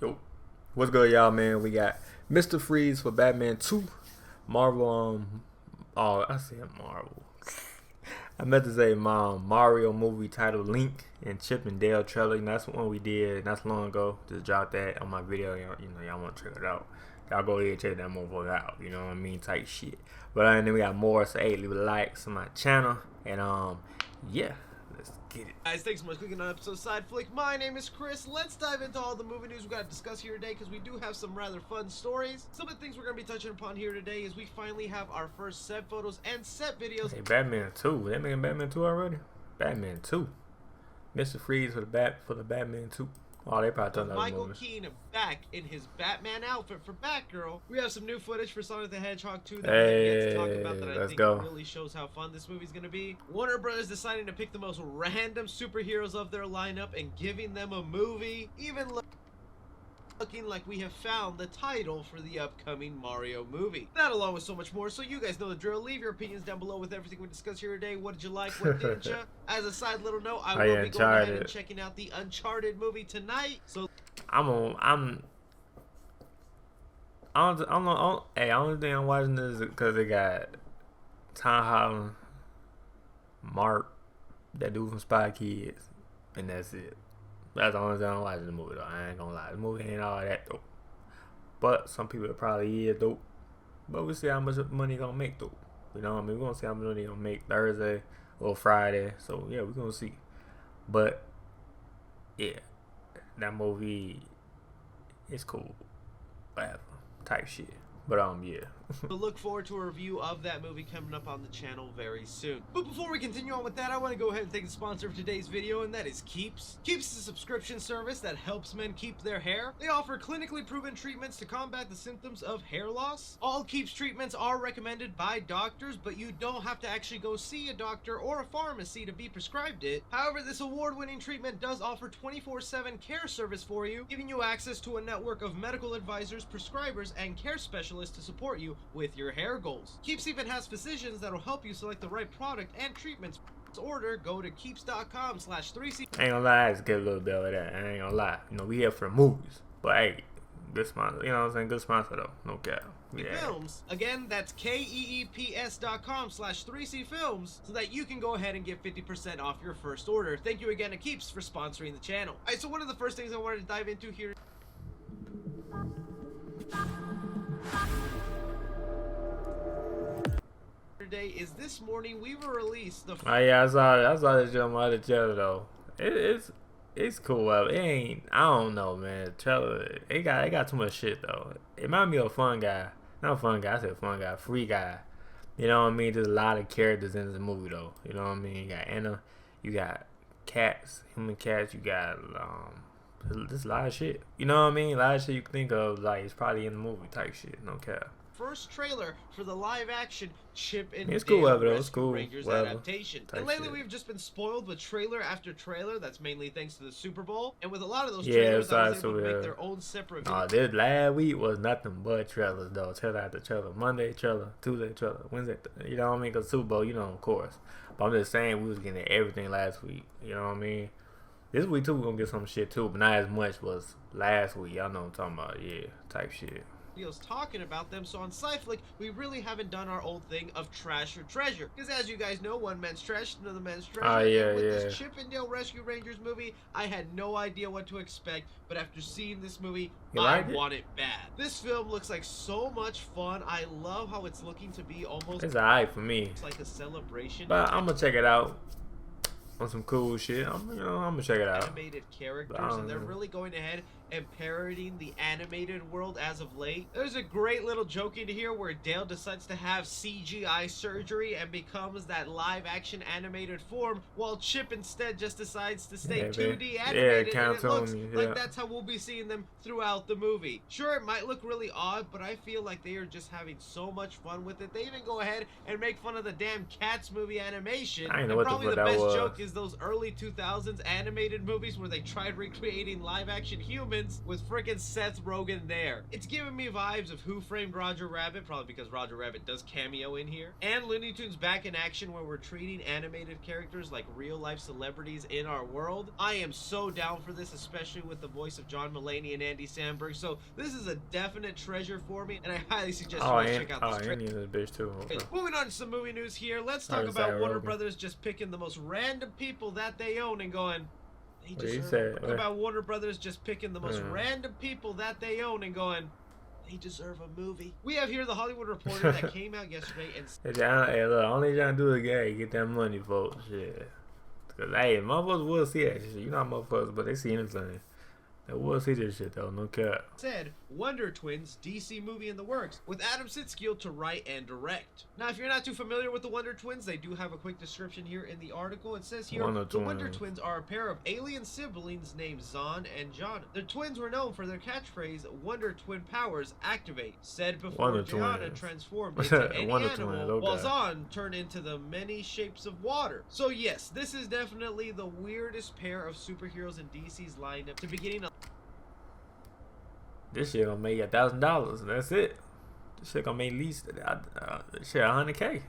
Yo, what's good, y'all, man? We got Mr. Freeze for Batman 2, Marvel, oh, I said Marvel. I meant to say Mario movie titled Link and Chip and Dale trailer. You know, that's one we did not so long ago. Just dropped that on my video. You know, y'all want to check it out. Y'all go ahead and check that motherfucker out. You know what I mean? Type shit. But and then we got more. So hey, leave a like on my channel. And yeah, let's get it. Guys, thanks so much for clicking on episode Side Flick. My name is Chris. Let's dive into all the movie news we got to discuss here today, because we do have some rather fun stories. Some of the things we're going to be touching upon here today is we finally have our first set photos and set videos. Hey, Batman 2. They making Batman 2 already? Batman 2. Mr. Freeze for the Batman 2. Oh, they probably done that Michael movie. Keaton back in his Batman outfit for Batgirl. We have some new footage for Sonic the Hedgehog 2 that we have yet to talk about that I think really shows how fun this movie's going to be. Warner Brothers deciding to pick the most random superheroes of their lineup and giving them a movie. Even looking like we have found the title for the upcoming Mario movie. That along with so much more, so you guys know the drill. Leave your opinions down below with everything we discuss here today. What did you like? What didn't you? As a side little note, I will be going ahead and checking out the Uncharted movie tonight. So I don't know. Hey, the only thing I'm watching is because they got Tom Holland, Mark, that dude from Spy Kids, and that's it. That's the only thing I'm watching the movie, though. I ain't gonna lie. The movie ain't all that dope. But some people it probably is dope. But we'll see how much money gonna make, though. You know what I mean? We're gonna see how much money gonna make Thursday or Friday. So, yeah, we're gonna see. But, yeah. That movie is cool. Whatever. Type shit. But, yeah. But look forward to a review of that movie coming up on the channel very soon. But before we continue on with that, I want to go ahead and thank the sponsor of today's video, and that is Keeps. Keeps is a subscription service that helps men keep their hair. They offer clinically proven treatments to combat the symptoms of hair loss. All Keeps treatments are recommended by doctors, but you don't have to actually go see a doctor or a pharmacy to be prescribed it. However, this award-winning treatment does offer 24/7 care service for you, giving you access to a network of medical advisors, prescribers, and care specialists to support you with your hair goals. Keeps even has physicians that will help you select the right product and treatments. To order, go to keeps.com/3C. I ain't gonna lie, I just get a little bit of that. I ain't gonna lie. You know, we here for movies. But hey, good sponsor. You know what I'm saying? Good sponsor though. No cap. Yeah. Films. Again, that's keeps.com/3C Films, so that you can go ahead and get 50% off your first order. Thank you again to Keeps for sponsoring the channel. Alright, so one of the first things I wanted to dive into here today is this morning we were released the oh yeah, I saw this jump out of the trailer though. It's cool. It ain't, I don't know, man. The trailer, it got too much shit though. It might be a fun guy. Not a fun guy, I said fun guy, free guy. You know what I mean? There's a lot of characters in this movie though. You know what I mean? You got Anna, you got cats, human cats, you got there's a lot of shit. You know what I mean? A lot of shit you can think of, like it's probably in the movie type shit. No cap. First trailer for the live-action Chip and it's Dale cool, whatever, Rescue cool, Rangers whatever. adaptation. And lately shit. we've just been spoiled with trailer after trailer. That's mainly thanks to the Super Bowl. And with a lot of those trailers, I was able to make their own separate videos. This last week was nothing but trailers though. Trailer after trailer. Monday trailer, Tuesday trailer, Wednesday. You know what I mean? Cause Super Bowl, you know, of course. But I'm just saying we was getting everything last week. You know what I mean? This week too, we're gonna get some shit too, but not as much was last week. Y'all know what I'm talking about, yeah, type shit. Videos talking about them. So on SciFlick, we really haven't done our old thing of trash or treasure, because as you guys know, one man's trash, another man's treasure. Oh yeah, and with yeah. this Chip and Dale Rescue Rangers movie, I had no idea what to expect, but after seeing this movie, I want it bad. This film looks like so much fun. I love how it's looking to be almost. It's alright for me. It's like a celebration. But I'm gonna check it out. On some cool shit, I'm gonna check it out. Animated characters, and they're really going ahead and parodying the animated world as of late. There's a great little joke in here where Dale decides to have CGI surgery and becomes that live-action animated form, while Chip instead just decides to stay 2D animated, and it looks like that's how we'll be seeing them throughout the movie. Sure, it might look really odd, but I feel like they are just having so much fun with it. They even go ahead and make fun of the damn Cats movie animation. I know and what probably the the best was. joke is those early 2000s animated movies where they tried recreating live-action humans Twins with freaking Seth Rogen there. It's giving me vibes of Who Framed Roger Rabbit, probably because Roger Rabbit does cameo in here, and Looney Tunes Back in Action, where we're treating animated characters like real life celebrities in our world. I am so down for this, especially with the voice of John Mulaney and Andy Samberg. So this is a definite treasure for me, and I highly suggest you guys check out this trailer. Bitch too. Okay. Moving on to some movie news here. Let's talk about Warner Brothers just picking the most random people that they own and going, about Warner Brothers just picking the most random people that they own and going, they deserve a movie. We have here the Hollywood Reporter that came out yesterday and hey, look, only trying to do is get that money, folks. Yeah. Cause hey, motherfuckers will see that shit. You know motherfuckers, but they see anything. They will see this shit though, no cap. Said Wonder Twins DC movie in the works with Adam Sitskill to write and direct. Now, if you're not too familiar with the Wonder Twins, they do have a quick description here in the article. It says here, the Wonder Twins are a pair of alien siblings named Zahn and John. Their twins were known for their catchphrase, Wonder Twin powers activate, said before Gianna transformed into any animal, while Zahn turned into the many shapes of water. So yes, this is definitely the weirdest pair of superheroes in DC's lineup to beginning. This shit gonna make $1,000, and that's it. This shit gonna make at least shit $100K.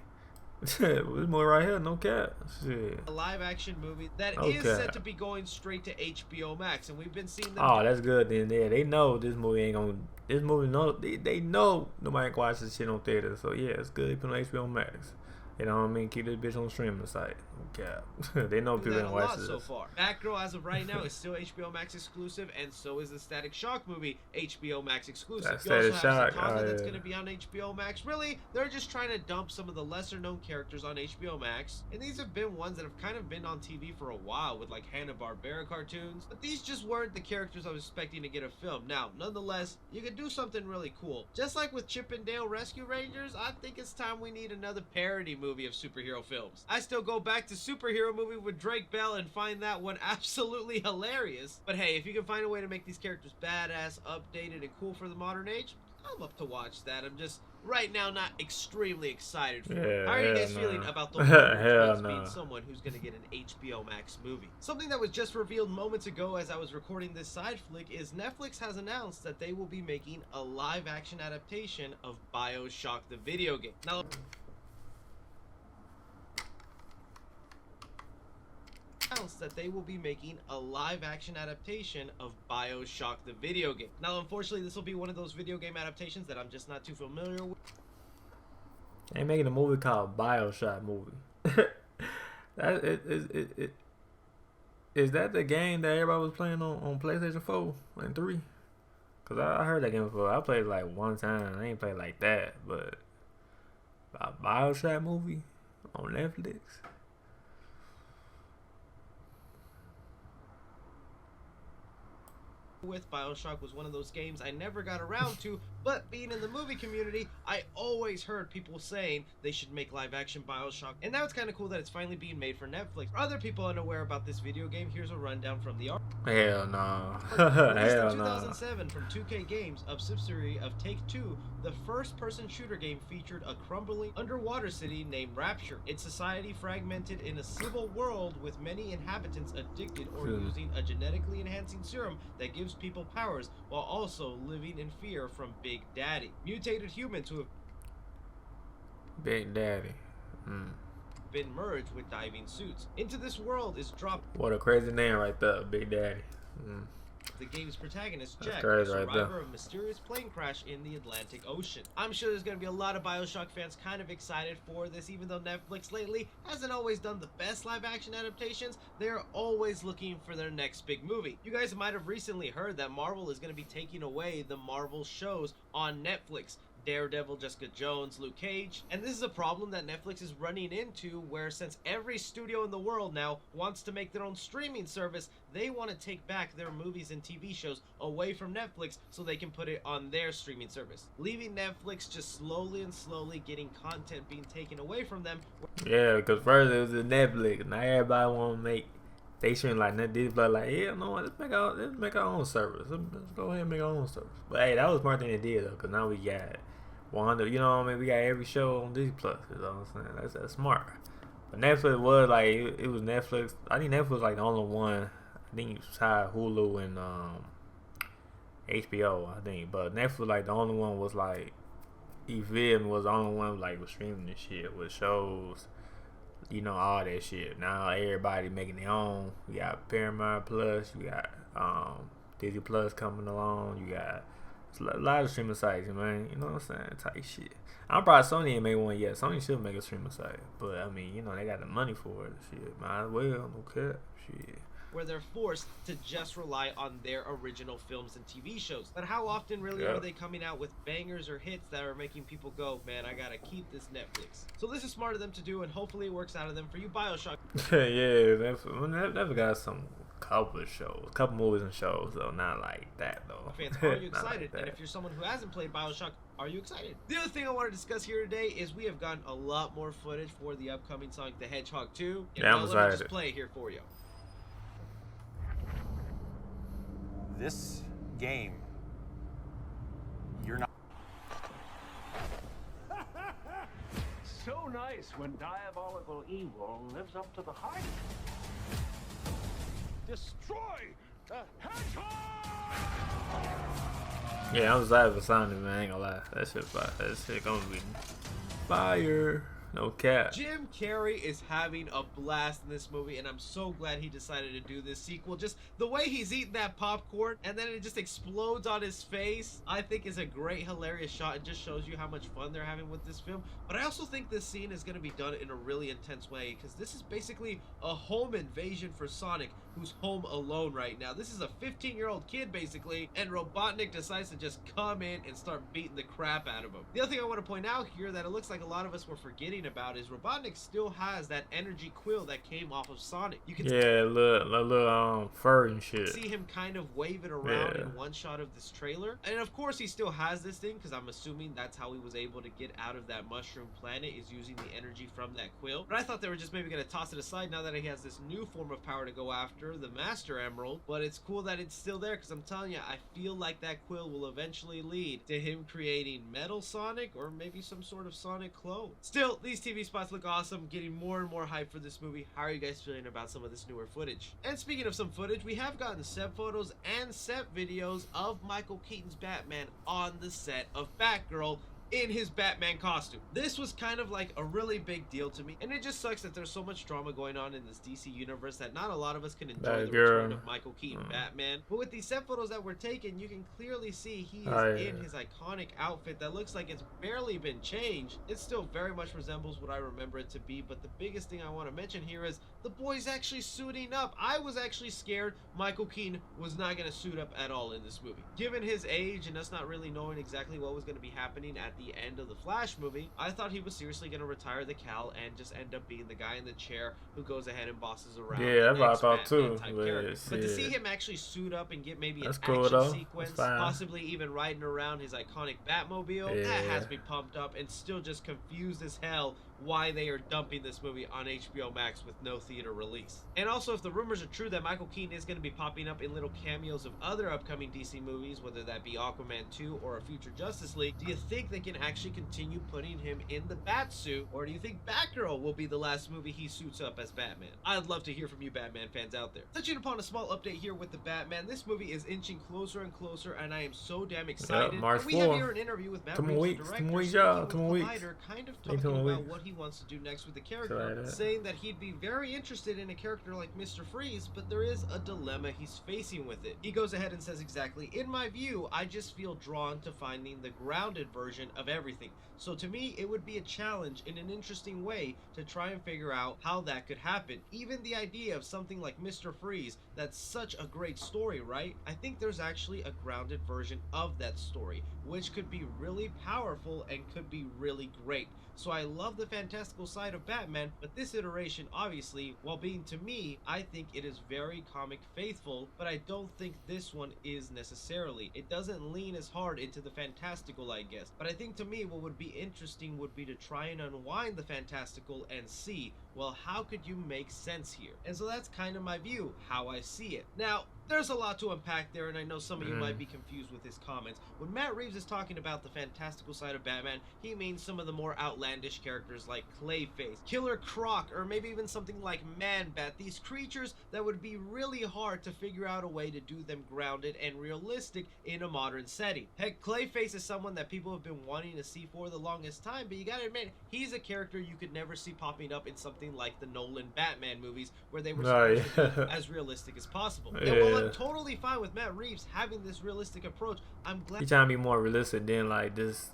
This movie right here, no cap. Shit. A live-action movie that is set to be going straight to HBO Max, and we've been seeing them. Oh, that's good. Then they know this movie ain't gonna. This movie they know nobody can watch this shit on theater. So yeah, it's good. They put on HBO Max. You know what I mean? Keep this bitch on streaming site. Okay. They know people don't watch this. So far. Batgirl, as of right now, is still HBO Max exclusive, and so is the Static Shock movie HBO Max exclusive. You also have some content that's going to be on HBO Max. Really, they're just trying to dump some of the lesser-known characters on HBO Max, and these have been ones that have kind of been on TV for a while with like Hanna-Barbera cartoons, but these just weren't the characters I was expecting to get a film. Now, nonetheless, you could do something really cool. Just like with Chip and Dale Rescue Rangers, I think it's time we need another parody movie of superhero films. I still go back to superhero movie with Drake Bell and find that one absolutely hilarious. But hey, if you can find a way to make these characters badass, updated, and cool for the modern age, I'm up to watch that. I'm just right now not extremely excited for it. How are you guys feeling about the Twins being someone who's going to get an HBO Max movie? Something that was just revealed moments ago as I was recording this side flick is Netflix has announced that they will be making a live action adaptation of BioShock the video game. Now, that they will be making a live-action adaptation of BioShock the video game. Now, unfortunately, this will be one of those video game adaptations that I'm just not too familiar with. They making a movie called BioShock movie. Is that the game that everybody was playing on PlayStation 4 and 3? Cause I heard that game before. I played it like one time. I ain't played like that, but a BioShock movie on Netflix. With BioShock was one of those games I never got around to, but being in the movie community, I always heard people saying they should make live action BioShock, and now it's kind of cool that it's finally being made for Netflix. For other people unaware about this video game, here's a rundown from the article. Hell no. Released in 2007 from 2K Games, a subsidiary of Take-Two, the first-person shooter game featured a crumbling underwater city named Rapture. Its society fragmented in a civil world with many inhabitants addicted or using a genetically enhancing serum that gives people powers while also living in fear from Big Daddy. Mutated humans who have Big Daddy been merged with diving suits. Into this world is dropped. What a crazy name right there, Big Daddy. The game's protagonist, Jack, a survivor of a mysterious plane crash in the Atlantic Ocean. I'm sure there's going to be a lot of BioShock fans kind of excited for this, even though Netflix lately hasn't always done the best live-action adaptations. They're always looking for their next big movie. You guys might have recently heard that Marvel is going to be taking away the Marvel shows on Netflix. Daredevil, Jessica Jones, Luke Cage. And this is a problem that Netflix is running into, where since every studio in the world now wants to make their own streaming service, they want to take back their movies and TV shows away from Netflix so they can put it on their streaming service, leaving Netflix just slowly and slowly getting content being taken away from them. Yeah, because first it was Netflix, now everybody want to make they shouldn't like Disney, like, yeah, no, let's make our own service. Let's go ahead and make our own service. But hey, that was smart thing they did though, because now we got 100, you know what I mean? We got every show on Disney Plus. You know what I'm saying? That's smart. But Netflix was like, it was Netflix. I think Netflix was like the only one. I think it was Hulu and HBO, I think. But Netflix, like, the only one was like, you feel me, was the only one like was streaming this shit with shows, you know, all that shit. Now everybody making their own. We got Paramount Plus, you got Disney Plus coming along, you got a lot of streaming sites, man. You know what I'm saying? Type shit. I'm probably Sony ain't made one yet. Sony should make a streaming site, but I mean, you know, they got the money for it. Shit, might as well. No cap. Shit. Where they're forced to just rely on their original films and TV shows. But how often really are they coming out with bangers or hits that are making people go, man, I gotta keep this Netflix? So this is smart of them to do, and hopefully it works out of them for you BioShock. Yeah, they've got some couple of shows, couple movies and shows, though, not like that, though. Fans, are you excited? And if you're someone who hasn't played BioShock, are you excited? The other thing I want to discuss here today is we have gotten a lot more footage for the upcoming Sonic the Hedgehog 2. And yeah, I'm let me just play it here for you. This game, you're not. So nice when diabolical evil lives up to the hype. Destroy the hedgehog! Yeah, I'm excited for Sonic, man. I ain't gonna lie. That shit gonna be fire. No cap. Jim Carrey is having a blast in this movie, and I'm so glad he decided to do this sequel. Just the way he's eating that popcorn, and then it just explodes on his face, I think is a great, hilarious shot. It just shows you how much fun they're having with this film. But I also think this scene is going to be done in a really intense way, because this is basically a home invasion for Sonic, who's home alone right now. This is a 15-year-old kid, basically, and Robotnik decides to just come in and start beating the crap out of him. The other thing I want to point out here that it looks like a lot of us were forgetting about is Robotnik still has that energy quill that came off of Sonic. You can little fur and shit. See him kind of wave it around in one shot of this trailer. And of course he still has this thing, because I'm assuming that's how he was able to get out of that mushroom planet, is using the energy from that quill. But I thought they were just maybe going to toss it aside now that he has this new form of power to go after, the Master Emerald. But it's cool that it's still there, because I'm telling you, I feel like that quill will eventually lead to him creating Metal Sonic, or maybe some sort of Sonic clone. Still, these TV spots look awesome, getting more and more hype for this movie. How are you guys feeling about some of this newer footage? And speaking of some footage, we have gotten set photos and set videos of Michael Keaton's Batman on the set of Batgirl in his Batman costume. This was kind of like a really big deal to me, and it just sucks that there's so much drama going on in this DC universe that not a lot of us can enjoy the return of Michael Keaton Batman. But with these set photos that were taken, you can clearly see he is in his iconic outfit that looks like it's barely been changed. It still very much resembles what I remember it to be, but the biggest thing I want to mention here is the boy's actually suiting up. I was actually scared Michael Keaton was not going to suit up at all in this movie. Given his age and us not really knowing exactly what was going to be happening at the end of the Flash movie, I thought he was seriously going to retire the cowl and just end up being the guy in the chair who goes ahead and bosses around. Yeah, that's what I thought too. But to see him actually suit up and get maybe an action sequence, possibly even riding around his iconic Batmobile, that has me pumped up, and still just confused as hell why they are dumping this movie on HBO Max with no theater release. And also, if the rumors are true that Michael Keaton is going to be popping up in little cameos of other upcoming DC movies, whether that be Aquaman 2 or a future Justice League, do you think they can actually continue putting him in the bat suit, or do you think Batgirl will be the last movie he suits up as Batman? I'd love to hear from you Batman fans out there. Touching upon a small update here with the Batman, this movie is inching closer and closer, and I am so damn excited. March 4. We have here an interview with Matt Reeves, the director, kind of talking about what he wants to do next with the character, saying that he'd be very interested in a character like Mr. Freeze, but there is a dilemma he's facing with it. He goes ahead and says exactly, in my view, I just feel drawn to finding the grounded version of everything. So to me, it would be a challenge in an interesting way to try and figure out how that could happen. Even the idea of something like Mr. Freeze, that's such a great story, right? I think there's actually a grounded version of that story, which could be really powerful and could be really great. So I love the fantastical side of Batman, but this iteration, obviously, while being to me, I think it is very comic faithful, but I don't think this one is necessarily. It doesn't lean as hard into the fantastical, I guess. But I think to me, what would be interesting would be to try and unwind the fantastical and see, well, how could you make sense here? And so that's kind of my view, how I see it. Now, There's a lot to unpack there, and I know some of you might be confused with his comments. When Matt Reeves is talking about the fantastical side of Batman, he means some of the more outlandish characters like Clayface, Killer Croc, or maybe even something like Man-Bat. These creatures that would be really hard to figure out a way to do them grounded and realistic in a modern setting. Heck, Clayface is someone that people have been wanting to see for the longest time, but you gotta admit, he's a character you could never see popping up in something like the Nolan Batman movies, where they were supposed to be as realistic as possible. And while I'm totally fine with Matt Reeves having this realistic approach, I'm glad he's trying to be more realistic than like just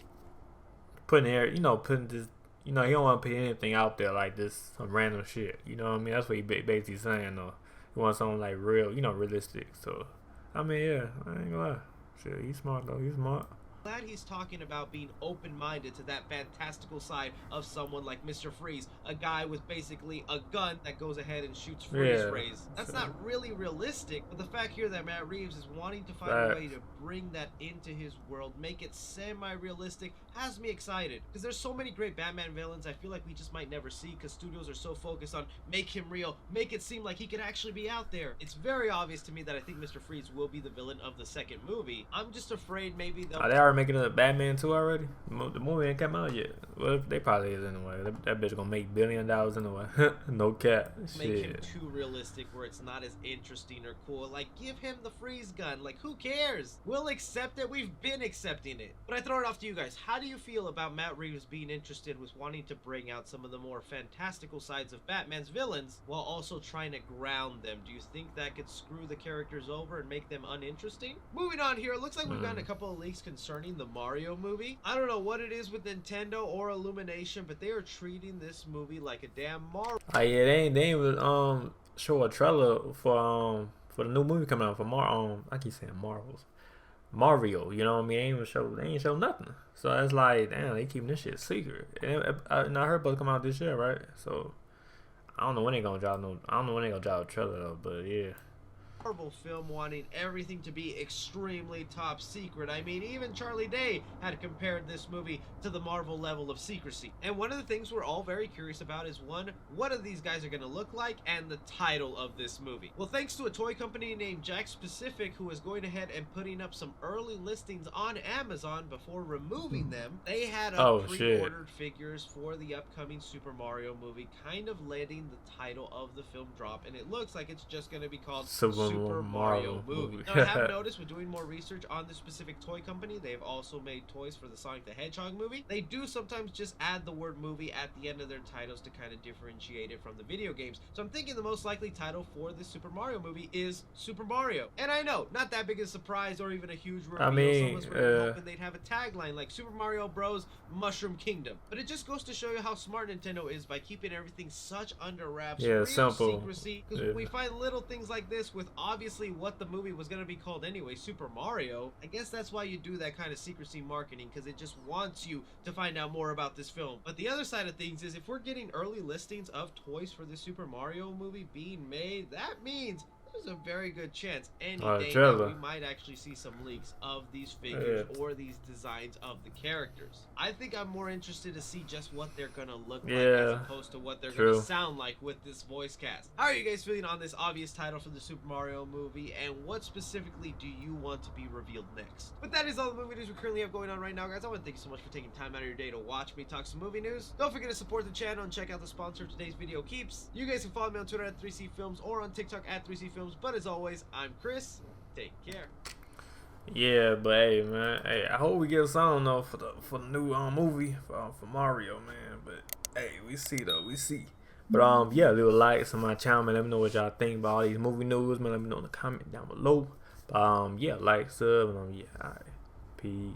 putting air, you know, putting this, you know, he don't want to put anything out there like this, some random shit. You know what I mean? That's what he basically saying, though. He wants something like real, you know, realistic. So, I mean, yeah, I ain't gonna lie. Shit, he's smart though. He's smart. Glad he's talking about being open-minded to that fantastical side of someone like Mr. Freeze, a guy with basically a gun that goes ahead and shoots freeze rays. That's not really realistic, but the fact here that Matt Reeves is wanting to find a way to bring that into his world, make it semi-realistic, has me excited. Because there's so many great Batman villains I feel like we just might never see because studios are so focused on make him real, make it seem like he could actually be out there. It's very obvious to me that I think Mr. Freeze will be the villain of the second movie. I'm just afraid maybe they'll making a Batman 2 already. The movie ain't come out yet. Well, they probably is anyway. That bitch gonna make $1 billion anyway. No cap. Make him too realistic where it's not as interesting or cool. Like, give him the freeze gun. Like, who cares? We'll accept it. We've been accepting it. But I throw it off to you guys. How do you feel about Matt Reeves being interested with wanting to bring out some of the more fantastical sides of Batman's villains while also trying to ground them? Do you think that could screw the characters over and make them uninteresting? Moving on here, it looks like we've gotten a couple of leaks concerning the Mario movie. I don't know what it is with Nintendo or Illumination, but they are treating this movie like a damn Marvel. Oh yeah, they ain't even show a trailer for the new movie coming out for I keep saying Mario, you know what I mean? They ain't show nothing. So it's like, damn, they keeping this shit secret. And I heard about to come out this year, right? So I don't know when they gonna drop a trailer though, but yeah. Marvel film wanting everything to be extremely top secret. I mean, even Charlie Day had compared this movie to the Marvel level of secrecy. And one of the things we're all very curious about is, one, what are these guys are going to look like, and the title of this movie. Well, thanks to a toy company named Jakks Pacific, who is going ahead and putting up some early listings on Amazon before removing them, they had pre-ordered figures for the upcoming Super Mario movie, kind of letting the title of the film drop, and it looks like it's just going to be called Super Mario movie. Now, I have noticed with doing more research on this specific toy company, they've also made toys for the Sonic the Hedgehog movie. They do sometimes just add the word movie at the end of their titles to kind of differentiate it from the video games. So I'm thinking the most likely title for this Super Mario movie is Super Mario. And I know, not that big a surprise or even a huge reveal. I mean, so we're hoping they'd have a tagline like Super Mario Bros. Mushroom Kingdom. But it just goes to show you how smart Nintendo is by keeping everything such under wraps, real simple secrecy. Because we find little things like this with obviously what the movie was going to be called anyway, Super Mario. I guess that's why you do that kind of secrecy marketing, because it just wants you to find out more about this film. But the other side of things is, if we're getting early listings of toys for the Super Mario movie being made, that means there's a very good chance any day now we might actually see some leaks of these figures or these designs of the characters. I think I'm more interested to see just what they're gonna look like as opposed to what they're gonna sound like with this voice cast. How are you guys feeling on this obvious title for the Super Mario movie, and what specifically do you want to be revealed next? But that is all the movie news we currently have going on right now, guys. I want to thank you so much for taking time out of your day to watch me talk some movie news. Don't forget to support the channel and check out the sponsor of today's video, Keeps. You guys can follow me on Twitter at 3cfilms or on TikTok at 3cfilms. But as always, I'm Chris. Take care. Yeah, but hey, man, hey, I hope we get something though for the new movie for Mario, man. But hey, we see. But yeah, leave a like to my channel, man. Let me know what y'all think about all these movie news, man. Let me know in the comment down below. But yeah, like, sub, and yeah, alright, peace.